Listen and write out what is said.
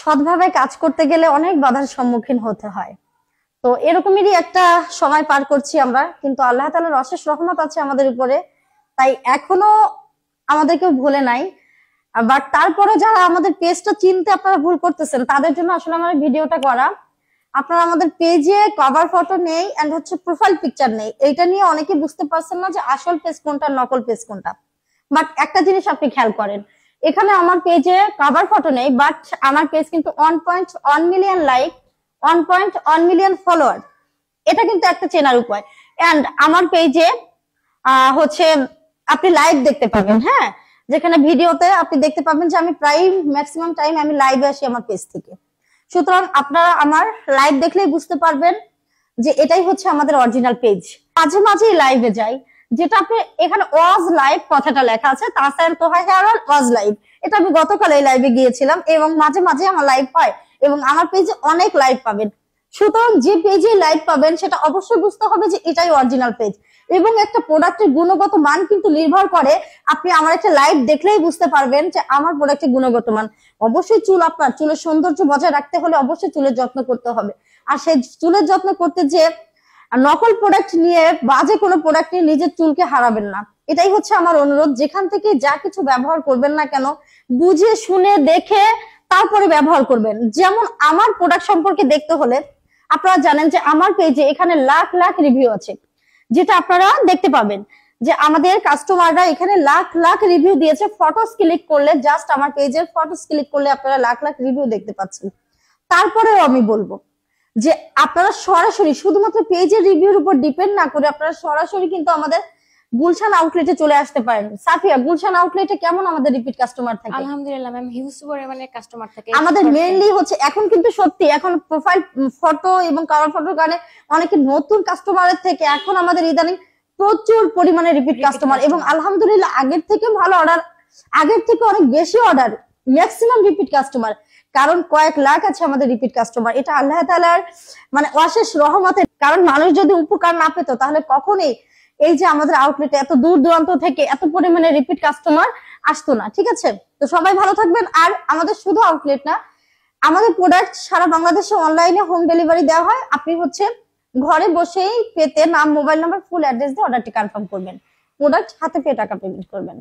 সৎভাবে কাজ করতে গেলে অনেক বাধার সম্মুখীন হতে হয়। তো এরকমেরই একটা সময় পার করছি আমরা, কিন্তু আল্লাহ তাআলার অশেষ রহমত আছে আমাদের উপরে, তাই এখনো আমাদেরকে ভুলে নাই। বাট তারপরে যারা আমাদের পেজটা চিনতে আপনারা ভুল করতেছেন, তাদের জন্য আসলে আমার ভিডিওটা করা। আপনারা আমাদের পেজে কভার ফটো নেই এন্ড হচ্ছে প্রোফাইল পিকচার নেই, এইটা নিয়ে অনেকে বুঝতে পারছেন না যে আসল পেজ কোনটা নকল পেজ কোনটা। বাট একটা জিনিস আপনি খেয়াল করেন, এখানে আমার পেজে কভার ফটো নেই, বাট আমার পেজ কিন্তু 1.1 মিলিয়ন লাইক, 1.1 মিলিয়ন ফলোয়ার। এটা কিন্তু একটা চেনার উপায়। এন্ড আমার পেজে হচ্ছে আপনি লাইভ দেখতে পাবেন, হ্যাঁ, যেখানে ভিডিওতে আপনি দেখতে পাবেন যে আমি প্রায় ম্যাক্সিমাম টাইম আমি লাইভে আসি আমার পেজ থেকে। সুতরাং আপনারা আমার লাইভ দেখলেই বুঝতে পারবেন যে এটাই হচ্ছে আমাদের অরিজিনাল পেজ। মাঝে মাঝেই লাইভে যাই, যেটা আপনি এখানে ওয়াজ লাইভ কথাটা লেখা আছে, তাহসান তোহা হেরাল ওয়াজ লাইভ, এটা আমি গতকাল এই লাইভে গিয়েছিলাম এবং মাঝে মাঝে আমার লাইভ হয় এবং আমার পেজে অনেক লাইভ পাবেন। সুতরাং যে পেজে লাইভ পাবেন সেটা অবশ্যই বুঝতে হবে যে এটাই অরিজিনাল পেজ। এবং একটা প্রোডাক্টের গুণগত মান কিন্তু নির্ভর করে, আপনি আমার একটা লাইভ দেখলেই বুঝতে পারবেন যে আমার প্রোডাক্টের গুণগত মান। অবশ্যই আপনার চুলের সৌন্দর্য বজায় রাখতে হলে অবশ্যই চুলের যত্ন করতে হবে, আর সেই চুলের যত্ন করতে যে নকল প্রোডাক্ট নিয়ে বাজে কোনো প্রোডাক্ট নিয়ে নিজের চুলকে হারাবেন না, এটাই হচ্ছে আমার অনুরোধ। যেখান থেকে যা কিছু ব্যবহার করবেন না কেন, বুঝে শুনে দেখে তারপরে ব্যবহার করবেন। যেমন আমার প্রোডাক্ট সম্পর্কে দেখতে হলে আপনারা জানেন যে আমার পেজে এখানে লাখ লাখ রিভিউ আছে, যেটা আপনারা দেখতে পাবেন যে আমাদের কাস্টমাররা এখানে লাখ লাখ রিভিউ দিয়েছে। ফটোস ক্লিক করলে, জাস্ট আমার পেজের ফটোস ক্লিক করলে আপনারা লাখ লাখ রিভিউ দেখতে পাচ্ছেন। তারপরেও আমি বলবো যে আপনারা সরাসরি শুধুমাত্র পেজের রিভিউর উপর ডিপেন্ড না করে আপনারা সরাসরি কিন্তু আমাদের গুলশান আউটলেটে চলে আসতে পারেন। সাফিয়া, গুলশান আউটলেটে কেমন আমাদের রিপিট কাস্টমার থাকে? আলহামদুলিল্লাহ ম্যাম, হিউজ পরিমাণে কাস্টমার থাকে আমাদের। মেইনলি হচ্ছে এখন কিন্তু সত্যি এখন প্রোফাইল ফটো এবং কভার ফটোর কারণে অনেকে নতুন কাস্টমারের থেকে এখন আমাদের ইদানিং প্রচুর পরিমাণে রিপিট কাস্টমার, এবং আলহামদুলিল্লাহ আগের থেকে ভালো অর্ডার, আগের থেকে অনেক বেশি অর্ডার, ম্যাক্সিমাম রিপিট কাস্টমার। কারণ কয়েক লাখ আছে আমাদের রিপিট কাস্টমার, এটা আল্লাহ তাআলার মানে অশেষ রহমতের। কারণ মানুষ যদি উপকার না পেত তাহলে কখনোই এই যে আমাদের আউটলেটে এত দূর দূরান্ত থেকে এত পরিমাণে রিপিট কাস্টমার আসতো না। ঠিক আছে, তো সবাই ভালো থাকবেন। আর আমাদের শুধু আউটলেট না, আমাদের প্রোডাক্ট সারা বাংলাদেশে অনলাইনে হোম ডেলিভারি দেওয়া হয়। আপনি হচ্ছে ঘরে বসেই পেতে নাম, মোবাইল নাম্বার, ফুল অ্যাড্রেস দিয়ে অর্ডারটি কনফার্ম করবেন, প্রোডাক্ট হাতে পেয়ে টাকা পেমেন্ট করবেন।